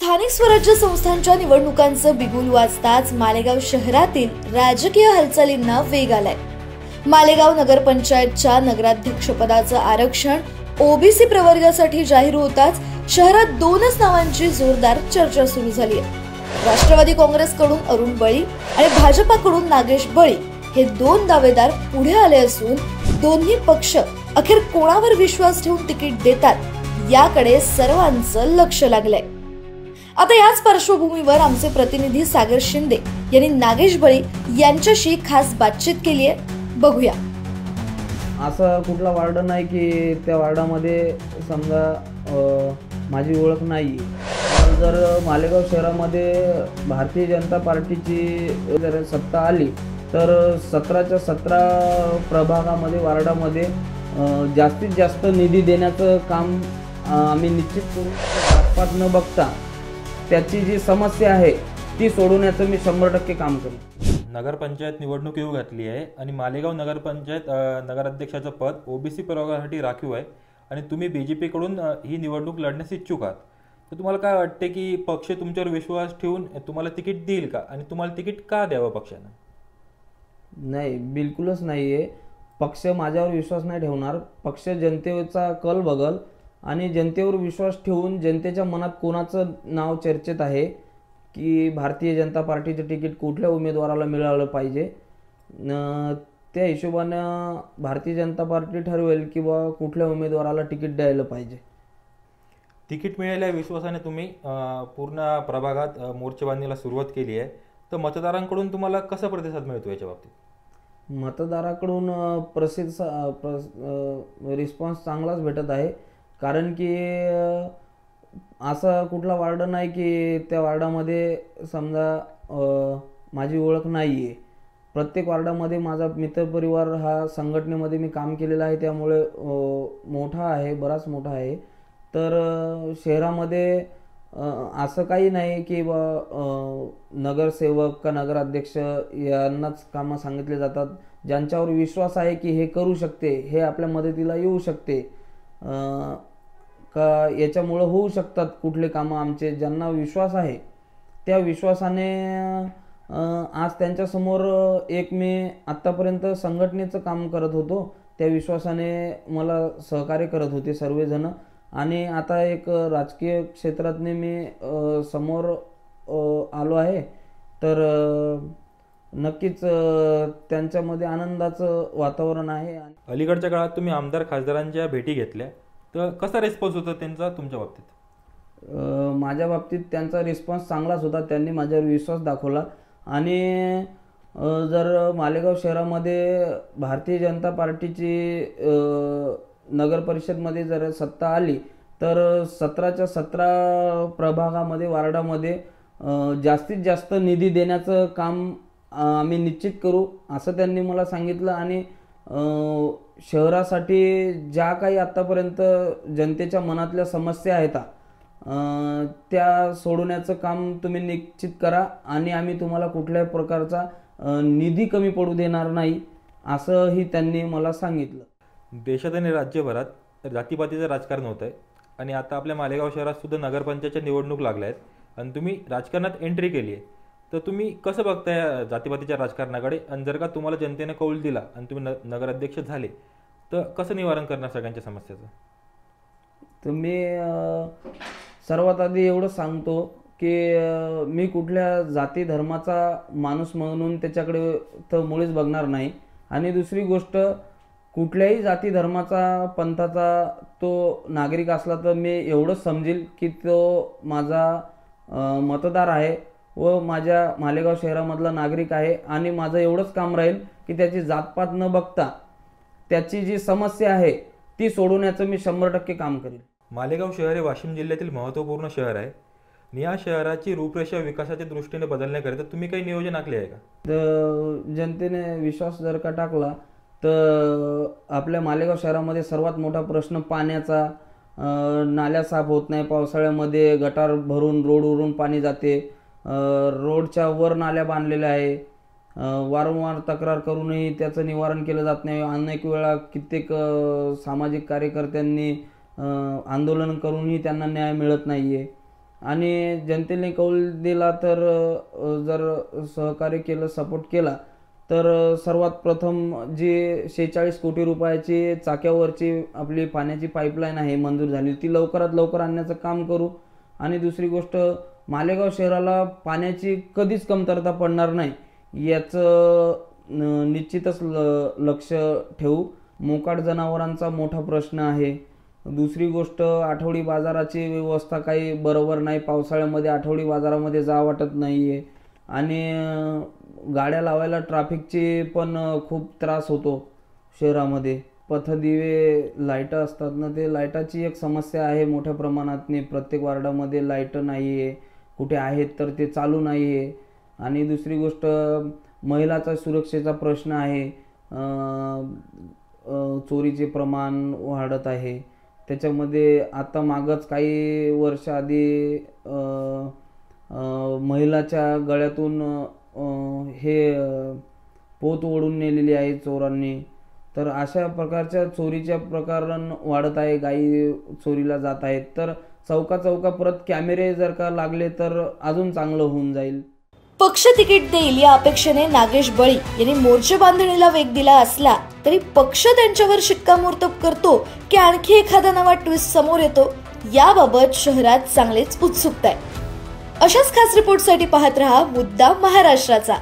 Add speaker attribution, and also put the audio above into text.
Speaker 1: स्थानिक स्वराज्य संस्थांच्या निवडणुकांचं बिगुल वाजताच मालेगाव शहरातील राजकीय हालचालींना वेग आलाय। मालेगाव नगरपंचायतच्या नगराध्यक्षपदाचं आरक्षण ओबीसी प्रवर्गासाठी जाहीर होताच शहरात दोनच नावांची जोरदार चर्चा सुरू झाली आहे। राष्ट्रवादी काँग्रेसकडून अरुण बळी आणि भाजपाकडून नागेश बळी हे दोन दावेदार पुढे आले असून दोन्ही पक्ष अखेर कोणावर विश्वास ठेवून तिकीट देतात याकडे सर्वांचं लक्ष लागलंय। आता याच पार्श्वभूमीवर आमचे प्रतिनिधी सागर शिंदे यांनी नागेश बळी यांच्याशी खास बातचीत केली आहे, बघूया।
Speaker 2: असा कुठला वार्ड नाही की त्या वार्डामध्ये समजा माझी ओळख नाही। जर मालेगाव शहरामध्ये भारतीय जनता पार्टीची जर सत्ता आली तर 17च्या 17 प्रभागामध्ये वार्डामध्ये जास्तीत जास्त निधी देण्याचं काम आम्ही निश्चित करू। जातपात न बघता त्याची जी समस्या आहे ती सोडवण्याचं मी 100% काम करेन।
Speaker 3: नगरपंचायत निवडणूक येऊ घातली आहे आणि मालेगाव नगरपंचायत नगराध्यक्षाचं पद ओबीसी प्रवर्गासाठी राखीव आहे आणि तुम्ही बीजेपी कडून ही निवडणूक लढण्यास इच्छुक आहात। तर तुम्हाला काय वाटते की पक्ष तुमच्यावर विश्वास ठेवून तुम्हाला तिकीट देईल का आणि तुम्हाला तिकीट का द्यावं पक्षाने?
Speaker 2: नाही, बिलकुलच नाही आहे। पक्ष माझ्यावर विश्वास नाही ठेवणार। पक्ष जनतेचा कल बघल आणि जनतेवर विश्वास ठेवून जनतेच्या मनात कोणाचं नाव चर्चेत आहे की भारतीय जनता पार्टीचं तिकीट कुठल्या उमेदवाराला मिळालं पाहिजे, त्या हिशोबानं भारतीय जनता पार्टी ठरवेल की बा कुठल्या उमेदवाराला तिकीट द्यायला पाहिजे।
Speaker 3: तिकीट मिळाल्या विश्वासाने तुम्ही पूर्ण प्रभागात मोर्चेबांधणीला सुरुवात केली आहे, तर मतदारांकडून तुम्हाला कसा प्रतिसाद मिळतो याच्या बाबतीत?
Speaker 2: मतदाराकडून रिस्पॉन्स चांगलाच भेटत आहे, कारण की असा कुठला वार्ड नाही की त्या वार्डामध्ये समजा माझी ओळख नाही आहे। प्रत्येक वार्डामध्ये माझा मित्रपरिवार हा संघटनेमध्ये मी काम केलेलं आहे, त्यामुळे मोठा आहे, बराच मोठा आहे। तर शहरामध्ये असं काही नाही की नगरसेवक का नगराध्यक्ष यांनाच कामं सांगितले जातात। ज्यांच्यावर विश्वास आहे की हे करू शकते, हे आपल्या मदतीला येऊ शकते, का याच्यामुळं होऊ शकतात कुठले कामं आमचे, ज्यांना विश्वास आहे त्या विश्वासाने आज त्यांच्यासमोर एक मी आत्तापर्यंत संघटनेचं काम करत होतो, त्या विश्वासाने मला सहकार्य करत होते सर्वजण। आणि आता एक राजकीय क्षेत्रातने मी समोर आलो आहे, तर नक्कीच त्यांच्यामध्ये आनंदाचं वातावरण आहे।
Speaker 3: अलीकडच्या काळात तुम्ही आमदार खासदारांच्या भेटी घेतल्या, तर कसा रिस्पॉन्स होता त्यांचा तुमच्या बाबतीत?
Speaker 2: माझ्या बाबतीत त्यांचा रिस्पॉन्स चांगलाच होता। त्यांनी माझ्यावर विश्वास दाखवला आणि जर मालेगाव शहरामध्ये भारतीय जनता पार्टीची नगर परिषदमध्ये जर सत्ता आली तर 17च्या 17 प्रभागामध्ये वार्डामध्ये जास्तीत जास्त निधी देण्याचं काम आम्ही निश्चित करू असं त्यांनी मला सांगितलं। आणि शहरासाठी ज्या काही आत्तापर्यंत जनतेच्या मनातल्या समस्या आहेत त्या सोडवण्याचं काम तुम्ही निश्चित करा आणि आम्ही तुम्हाला कुठल्याही प्रकारचा निधी कमी पडू देणार नाही असंही त्यांनी मला सांगितलं।
Speaker 3: देशात आणि राज्यभरात जातीपातीचं राजकारण होत आहे आणि आता आपल्या मालेगाव शहरात सुद्धा नगरपंचायतच्या निवडणूक लागल्या आहेत आणि तुम्ही राजकारणात एंट्री केली आहे, तर तुम्ही कसं बघताय जातीपातीच्या राजकारणाकडे? आणि जर का तुम्हाला जनतेने कौल दिला आणि तुम्ही नगराध्यक्ष झाले तर कसं निवारण करणार सगळ्यांच्या समस्याचं?
Speaker 2: तुम्ही सर्वात आधी एवढं सांगतो की मी कुठल्या जाती धर्माचा माणूस म्हणून त्याच्याकडे तर मुळीच बघणार नाही। आणि दुसरी गोष्ट, कुठल्याही जाती धर्माचा पंथाचा तो नागरिक असला तर मी एवढंच समजेल की तो माझा मतदार आहे व माझ्या मालेगाव शहरामधला नागरिक आहे। आणि माझं एवढंच काम राहील की त्याची जातपात न बघता त्याची जी समस्या आहे ती सोडवण्याचं मी 100% काम करेन।
Speaker 3: मालेगाव शहर हे वाशिम जिल्ह्यातील महत्त्वपूर्ण शहर आहे आणि या शहराची रूपरेषा विकासाच्या दृष्टीने बदलण्याकरिता तुम्ही काही नियोजन आखले आहे का?
Speaker 2: तर जनतेने विश्वास जर का टाकला तर आपल्या मालेगाव शहरामध्ये सर्वात मोठा प्रश्न पाण्याचा, नाल्या साफ होत नाही, पावसाळ्यामध्ये गटार भरून रोडवरून पाणी जाते, रोडच्या वर नाल्या बांधलेल्या आहे, वारंवार तक्रार करूनही त्याचं निवारण केलं जात नाही। अनेक वेळा कित्येक सामाजिक कार्यकर्त्यांनी आंदोलन करूनही त्यांना न्याय मिळत नाही आहे। आणि जनतेने कौल दिला तर जर सहकार्य केलं, सपोर्ट केला तर सर्वात प्रथम जी 46 कोटी रुपयाची चाक्यावरची आपली पाण्याची पाईपलाईन आहे मंजूर झाली, ती लवकरात लवकर आणण्याचं काम करू. आणि दुसरी गोष्ट, मालेगाव शहराला पाण्याची कधीच कमतरता पडणार नाही याचं निश्चितच लक्ष ठेवू. मोकाट जनावरांचा मोठा प्रश्न आहे. दुसरी गोष्ट, आठवडी बाजाराची व्यवस्था काही बरोबर नाही. पावसाळ्यामध्ये आठवडी बाजारामध्ये जा वाटत नाही आहे. आणि गाड्या लावायला ट्रॅफिकची पण खूप त्रास होतो शहरामध्ये. पथदिवे लाईटं असतात ना, ते लाईटाची एक समस्या आहे मोठ्या प्रमाणात. प्रत्येक वार्डामध्ये लाईटं नाही आहे, कुठे आहेत तर ते चालू नाही आहे. आणि दुसरी गोष्ट, महिलाचा सुरक्षेचा प्रश्न आहे. चोरीचे प्रमाण वाढत आहे. त्याच्यामध्ये आता मागच काही वर्ष आधी महिलाच्या गळ्यातून पोत ओढून नेलेली आहे चोरांनी. तर अशा प्रकारच्या चोरीच्या प्रकरण वाढत आहे. गायी चोरीला जात आहेत. तर चौका परत कॅमेरे जर का लागले तर अजून चांगलं होऊन जाईल.
Speaker 1: पक्ष तिकीट देईल या अपेक्षेने नागेश बळी यांनी मोर्चे बांधणीला वेग दिला असला तरी पक्ष त्यांच्यावर शिक्कामोर्तब करतो की आणखी एखादा नवा ट्विस्ट समोर येतो, याबाबत शहरात चांगलीच उत्सुकता आहे. अशाच खास रिपोर्टसाठी पाहत रहा मुद्दा महाराष्ट्राचा.